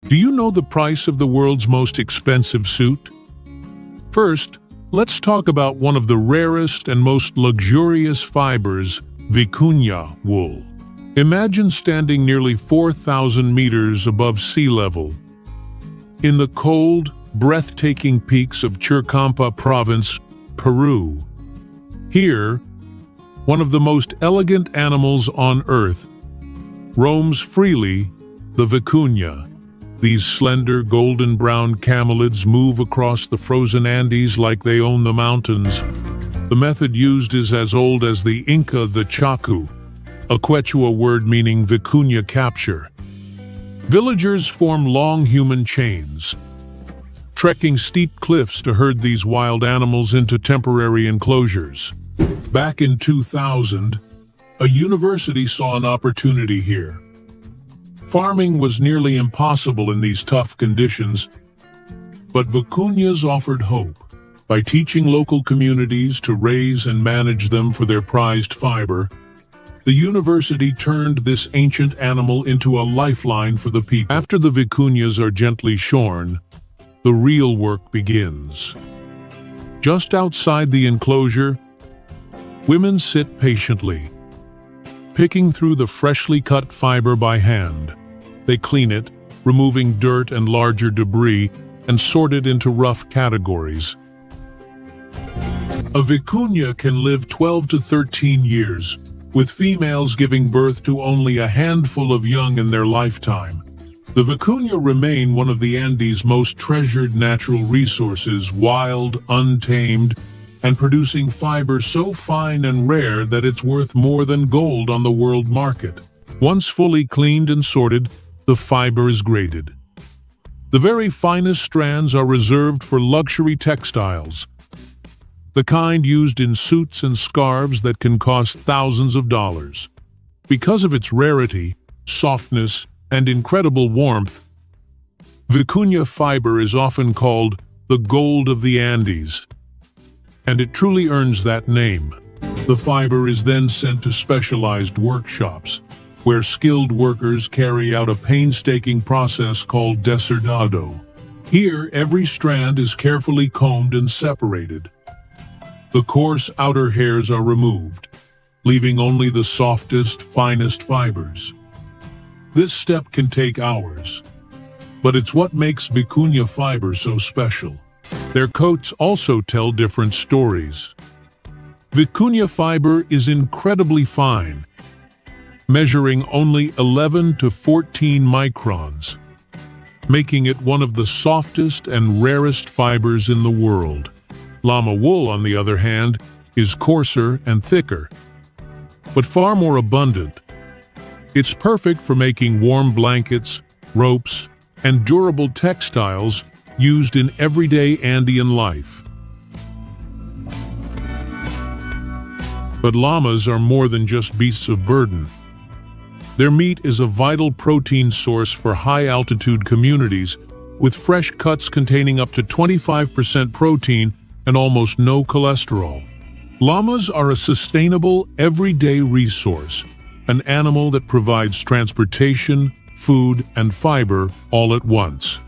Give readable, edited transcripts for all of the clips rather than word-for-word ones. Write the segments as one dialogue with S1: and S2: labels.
S1: Do you know the price of the world's most expensive suit? First, let's talk about one of the rarest and most luxurious fibers, vicuña wool. Imagine standing nearly 4,000 meters above sea level. In the cold, breathtaking peaks of Chircampa province, Peru. Here, one of the most elegant animals on Earth roams freely, the vicuña. These slender, golden-brown camelids move across the frozen Andes like they own the mountains. The method used is as old as the Inca the Chacu, a Quechua word meaning vicuña capture. Villagers form long human chains, trekking steep cliffs to herd these wild animals into temporary enclosures. Back in 2000, a university saw an opportunity here. Farming was nearly impossible in these tough conditions, but vicuñas offered hope. By teaching local communities to raise and manage them for their prized fiber, the university turned this ancient animal into a lifeline for the people. After the vicuñas are gently shorn, the real work begins. Just outside the enclosure, women sit patiently, picking through the freshly cut fiber by hand. They clean it, removing dirt and larger debris, and sort it into rough categories. A vicuña can live 12 to 13 years, with females giving birth to only a handful of young in their lifetime. The vicuña remain one of the Andes' most treasured natural resources, wild, untamed, and producing fiber so fine and rare that it's worth more than gold on the world market. Once fully cleaned and sorted, the fiber is graded. The very finest strands are reserved for luxury textiles, the kind used in suits and scarves that can cost thousands of dollars. Because of its rarity, softness, and incredible warmth, vicuña fiber is often called the gold of the Andes, and it truly earns that name. The fiber is then sent to specialized workshops, where skilled workers carry out a painstaking process called deserdado. Here, every strand is carefully combed and separated. The coarse outer hairs are removed, leaving only the softest, finest fibers. This step can take hours, but it's what makes vicuña fiber so special. Their coats also tell different stories. Vicuña fiber is incredibly fine, measuring only 11 to 14 microns, making it one of the softest and rarest fibers in the world. Llama wool, on the other hand, is coarser and thicker, but far more abundant. It's perfect for making warm blankets, ropes, and durable textiles used in everyday Andean life. But llamas are more than just beasts of burden. Their meat is a vital protein source for high-altitude communities, with fresh cuts containing up to 25% protein and almost no cholesterol. Llamas are a sustainable, everyday resource, an animal that provides transportation, food, and fiber all at once.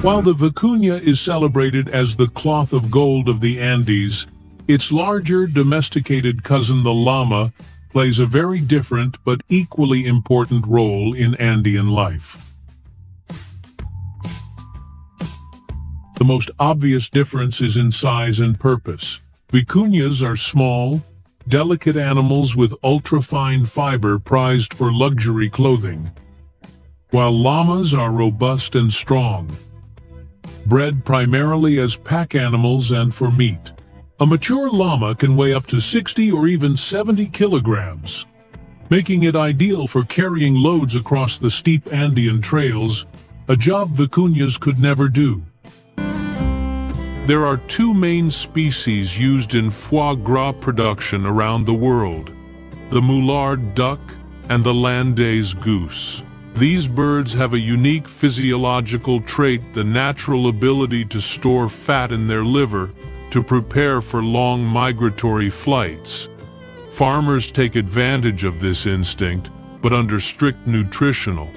S1: While the vicuña is celebrated as the cloth of gold of the Andes, its larger, domesticated cousin, the llama, plays a very different but equally important role in Andean life. The most obvious difference is in size and purpose. Vicuñas are small, delicate animals with ultra-fine fiber prized for luxury clothing, while llamas are robust and strong, bred primarily as pack animals and for meat. A mature llama can weigh up to 60 or even 70 kilograms, making it ideal for carrying loads across the steep Andean trails, a job vicuñas could never do. There are two main species used in foie gras production around the world: the Mullard duck and the Landaise goose. These birds have a unique physiological trait, the natural ability to store fat in their liver to prepare for long migratory flights. Farmers take advantage of this instinct, but under strict nutritional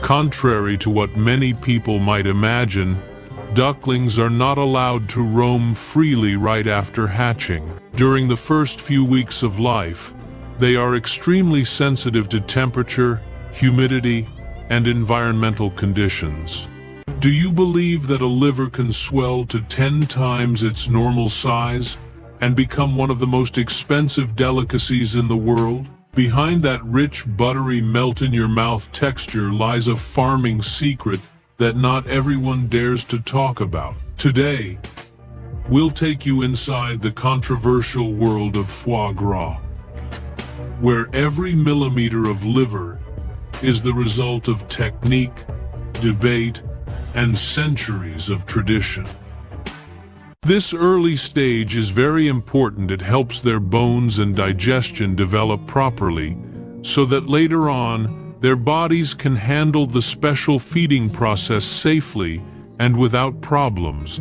S1: Contrary to what many people might imagine, ducklings are not allowed to roam freely right after hatching. During the first few weeks of life, they are extremely sensitive to temperature, humidity, and environmental conditions. Do you believe that a liver can swell to 10 times its normal size and become one of the most expensive delicacies in the world? Behind that rich, buttery, melt-in-your-mouth texture lies a farming secret that not everyone dares to talk about. Today, we'll take you inside the controversial world of foie gras, where every millimeter of liver is the result of technique, debate, and centuries of tradition. This early stage is very important. It helps their bones and digestion develop properly, so that later on, their bodies can handle the special feeding process safely and without problems.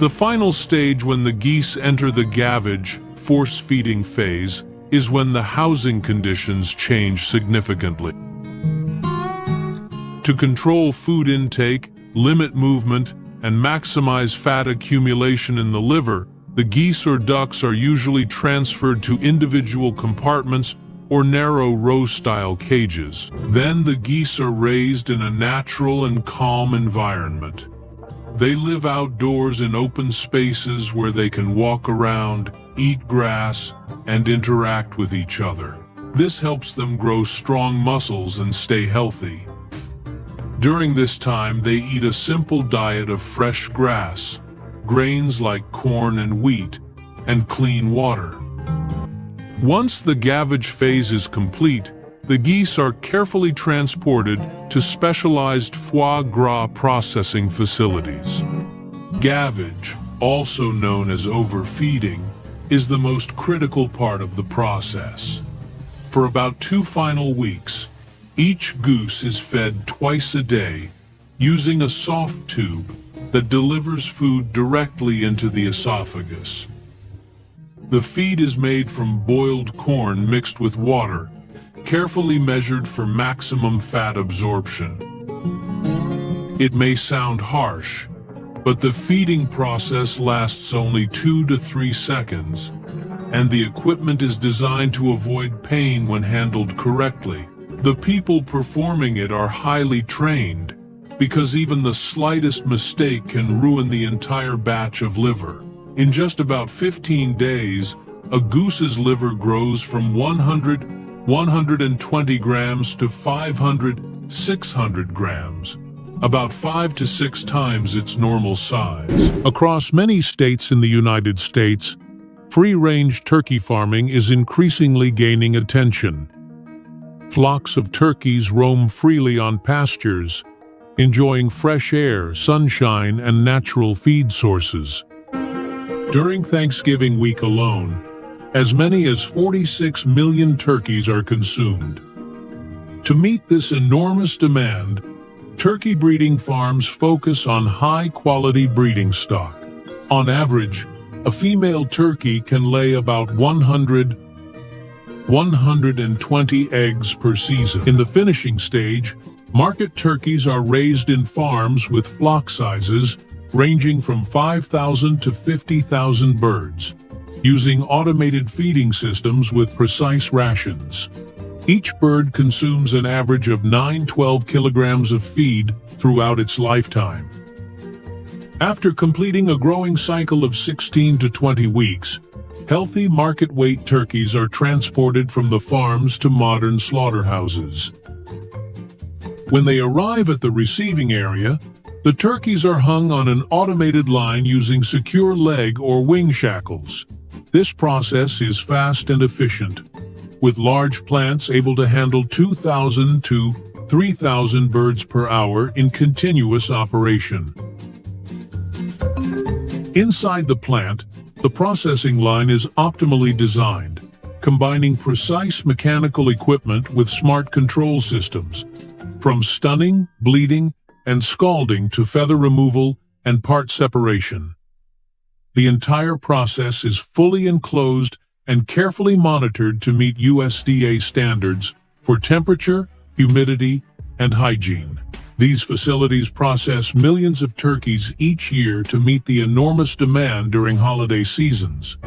S1: The final stage, when the geese enter the gavage, force-feeding phase, is when the housing conditions change significantly. To control food intake, limit movement, and maximize fat accumulation in the liver, the geese or ducks are usually transferred to individual compartments or narrow row-style cages. Then the geese are raised in a natural and calm environment. They live outdoors in open spaces where they can walk around, eat grass, and interact with each other. This helps them grow strong muscles and stay healthy. During this time, they eat a simple diet of fresh grass, grains like corn and wheat, and clean water. Once the gavage phase is complete, the geese are carefully transported to specialized foie gras processing facilities. Gavage, also known as overfeeding, is the most critical part of the process. For about 2 final weeks, each goose is fed twice a day using a soft tube that delivers food directly into the esophagus. The feed is made from boiled corn mixed with water, carefully measured for maximum fat absorption. It may sound harsh, but the feeding process lasts only 2 to 3 seconds, and the equipment is designed to avoid pain when handled correctly. The people performing it are highly trained, because even the slightest mistake can ruin the entire batch of liver. In just about 15 days, a goose's liver grows from 120 grams to 600 grams, about 5 to 6 times its normal size. Across many states in the United States, free-range turkey farming is increasingly gaining attention. Flocks of turkeys roam freely on pastures, enjoying fresh air, sunshine, and natural feed sources. During Thanksgiving week alone, as many as 46 million turkeys are consumed. To meet this enormous demand, turkey breeding farms focus on high-quality breeding stock. On average, a female turkey can lay about 120 eggs per season. In the finishing stage, market turkeys are raised in farms with flock sizes ranging from 5,000 to 50,000 birds, using automated feeding systems with precise rations. Each bird consumes an average of 9-12 kilograms of feed throughout its lifetime. After completing a growing cycle of 16 to 20 weeks, healthy market-weight turkeys are transported from the farms to modern slaughterhouses. When they arrive at the receiving area, the turkeys are hung on an automated line using secure leg or wing shackles. This process is fast and efficient, with large plants able to handle 2,000 to 3,000 birds per hour in continuous operation. Inside the plant, the processing line is optimally designed, combining precise mechanical equipment with smart control systems, from stunning, bleeding, and scalding to feather removal and part separation. The entire process is fully enclosed and carefully monitored to meet USDA standards for temperature, humidity, and hygiene. These facilities process millions of turkeys each year to meet the enormous demand during holiday seasons.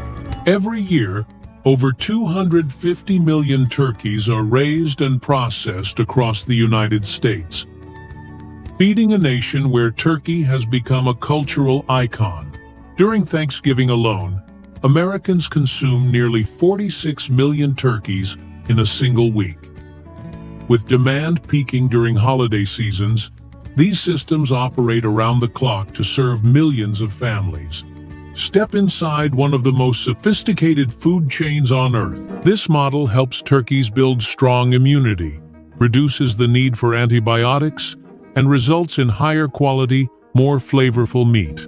S1: Every year, over 250 million turkeys are raised and processed across the United States, feeding a nation where turkey has become a cultural icon. During Thanksgiving alone, Americans consume nearly 46 million turkeys in a single week. With demand peaking during holiday seasons, these systems operate around the clock to serve millions of families. Step inside one of the most sophisticated food chains on Earth. This model helps turkeys build strong immunity, reduces the need for antibiotics, and results in higher quality, more flavorful meat.